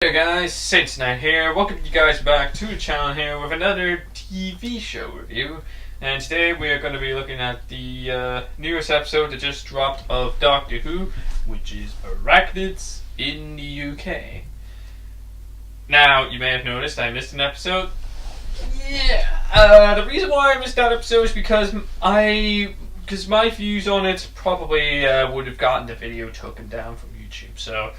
Hey guys, SaintsKnight here. Welcome you guys back to the channel here with another TV show review. And today we are going to be looking at the newest episode that just dropped of Doctor Who, which is Arachnids in the UK. Now, you may have noticed I missed an episode. The reason why I missed that episode is because my views on it probably would have gotten the video taken down from YouTube. So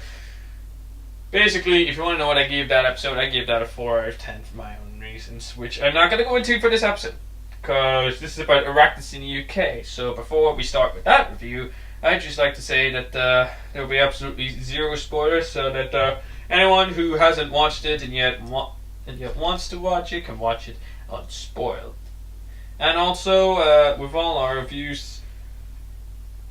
basically, if you want to know what I gave that episode, I gave that a 4 out of 10 for my own reasons, which I'm not going to go into for this episode, because this is about Arachnids in the UK. So before we start with that review, I'd just like to say that there will be absolutely zero spoilers, so that anyone who hasn't watched it and yet wants to watch it can watch it unspoiled. And also, with all our reviews,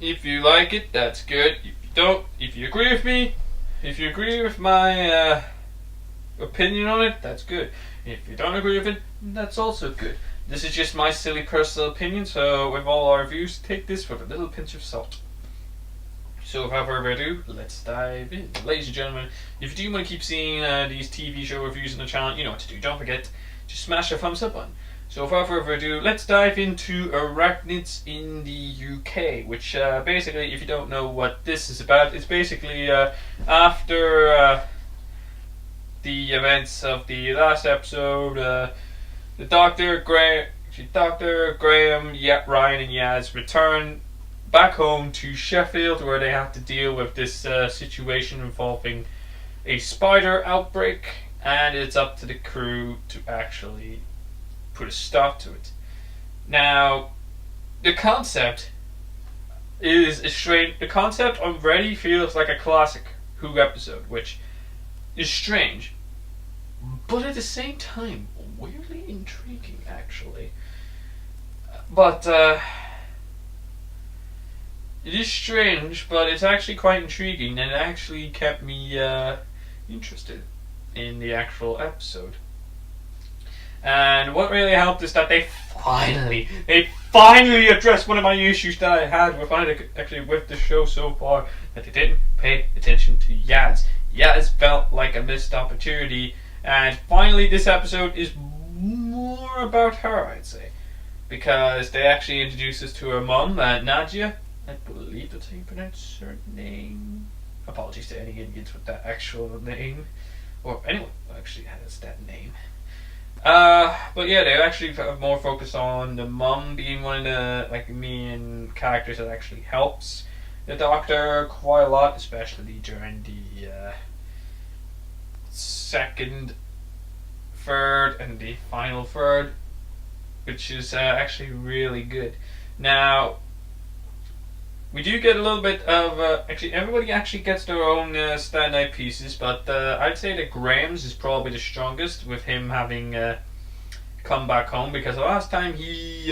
if you like it, that's good. If you don't, if you agree with me, if you agree with my opinion on it, that's good. If you don't agree with it, that's also good. This is just my silly personal opinion, so with all our reviews, take this with a little pinch of salt. So without further ado, let's dive in. Ladies and gentlemen, if you do want to keep seeing these TV show reviews on the channel, you know what to do. Don't forget to smash the thumbs up button. So without further ado, let's dive into Arachnids in the UK, which basically, if you don't know what this is about, it's basically after the events of the last episode, the Dr. Graham, Ryan and Yaz return back home to Sheffield, where they have to deal with this situation involving a spider outbreak, and it's up to the crew to actually put a stop to it. Now, the concept is strange. The concept already feels like a classic Who episode, which is strange, but at the same time, weirdly intriguing, actually. But, it is strange, but it's actually quite intriguing, and it actually kept me interested in the actual episode. And what really helped is that they finally addressed one of my issues that I had with the show so far, that they didn't pay attention to Yaz. Yaz felt like a missed opportunity, and finally this episode is more about her, I'd say, because they actually introduced us to her mum, Nadia. I believe that's how you pronounce her name. Apologies to any idiots with that actual name, or anyone who actually has that name. But yeah, they actually have more focus on the mum being one of the main characters that actually helps the Doctor quite a lot, especially during the second, third, and the final third, which is actually really good. Now, we do get a little bit of everybody actually gets their own stand-out pieces, but I'd say that Graham's is probably the strongest, with him having come back home, because the last time he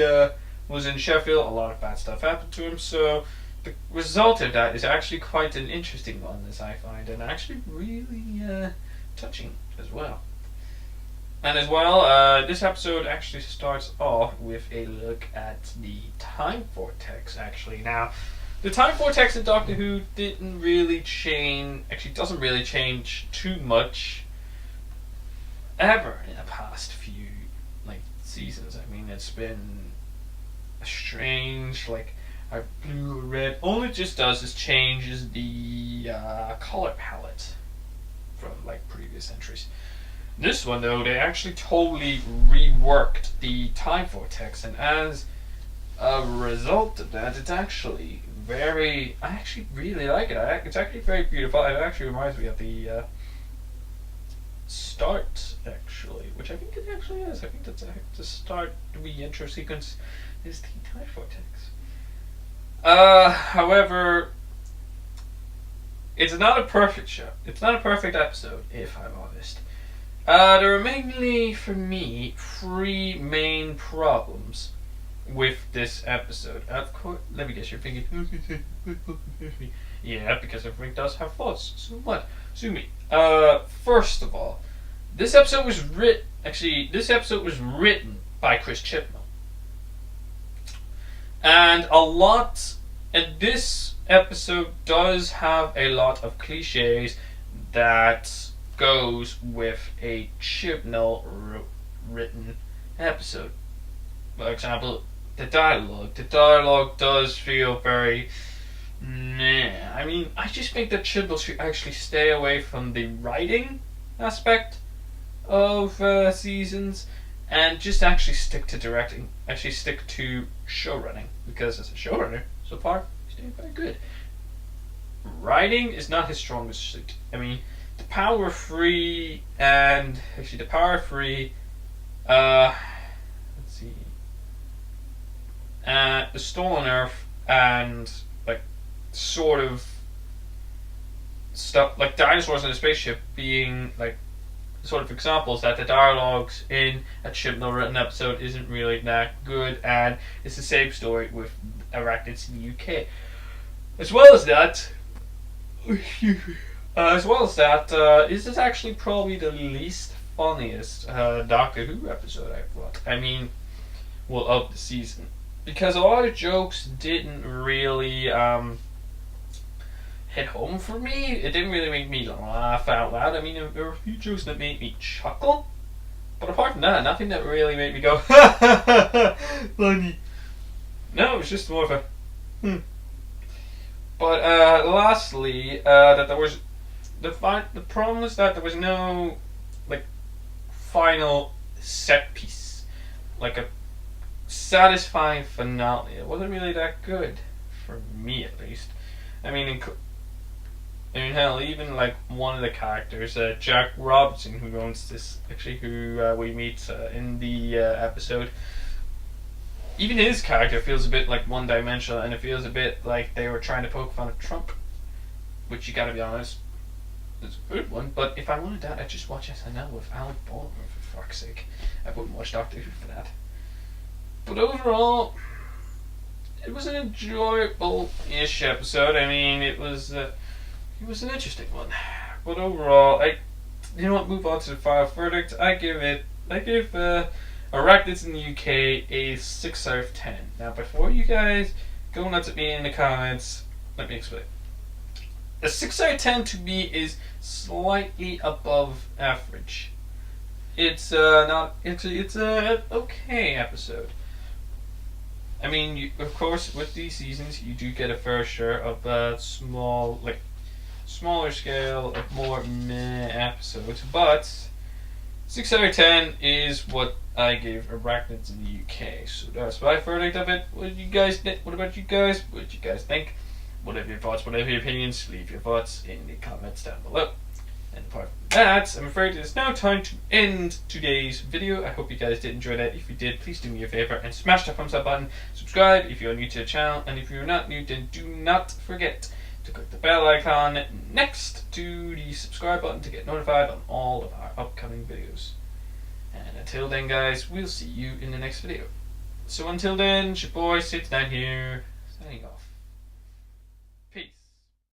was in Sheffield, a lot of bad stuff happened to him. So the result of that is actually quite an interesting one, as I find, and actually really touching as well. And as well, this episode actually starts off with a look at the time vortex. Actually, now, the time vortex in Doctor Who doesn't really change too much ever in the past few seasons. I mean, it's been a strange, a blue or red. All it just does is changes the color palette from previous entries. This one, though, they actually totally reworked the time vortex, and as a result of that, it's actually I actually really like it. It's actually very beautiful. It actually reminds me of the start, actually, which I think it actually is. I think that's the start, the intro sequence is the time vortex. However, it's not a perfect show. It's not a perfect episode, if I'm honest. There are mainly, for me, 3 main problems with this episode. Of course, let me guess, you're thinking, yeah, because everything does have flaws. So what? Sue me. First of all, this episode was written by Chris Chibnall, and this episode does have a lot of cliches that goes with a Chibnall written episode. For example, the dialogue. The dialogue does feel very meh. I mean, I just think that Chibnall should actually stay away from the writing aspect of seasons and just actually stick to directing. Actually stick to showrunning, because as a showrunner, so far, he's doing very good. Writing is not his strongest suit. I mean, the Power Free and actually the Power Free. Let's see. The Stolen Earth and like sort of stuff like dinosaurs in a spaceship being like sort of examples that the dialogues in a Chibnall written episode isn't really that good, and it's the same story with Arachnids in the UK. As well as that, this is actually probably the least funniest Doctor Who episode I've watched. I mean, well, of the season, because a lot of jokes didn't really hit home for me. It didn't really make me laugh out loud. I mean, there were a few jokes that made me chuckle, but apart from that, nothing that really made me go funny. No, it was just more of a But lastly, that there was the problem was that there was no like final set piece, like a satisfying finale. It wasn't really that good for me, at least. I mean, hell, even like one of the characters, Jack Robinson, who owns this, actually, who we meet in the episode. Even his character feels a bit like one-dimensional, and it feels a bit like they were trying to poke fun at Trump, which you gotta be honest, is a good one. But if I wanted that, I'd just watch SNL with Alec Baldwin, for fuck's sake. I wouldn't watch Doctor Who for that. But overall, it was an enjoyable-ish episode. I mean, it was an interesting one. But overall, you know what? Move on to the final verdict. I give Arachnids in the UK a 6 out of 10. Now, before you guys go nuts at me in the comments, let me explain. A 6 out of 10 to me is slightly above average. It's it's a okay episode. I mean, of course, with these seasons, you do get a fair share of smaller scale, more meh episodes, but 6 out of 10 is what I gave Arachnids in the UK. So that's my verdict of it. What about you guys? What did you guys think? Whatever your thoughts, whatever your opinions, leave your thoughts in the comments down below. And apart from that, I'm afraid it's now time to end today's video. I hope you guys did enjoy that. If you did, please do me a favor and smash the thumbs up button. Subscribe if you're new to the channel, and if you're not new, then do not forget to click the bell icon next to the subscribe button to get notified on all of our upcoming videos. And until then, guys, we'll see you in the next video. So until then, it's your boy SaintsKnight here, signing off.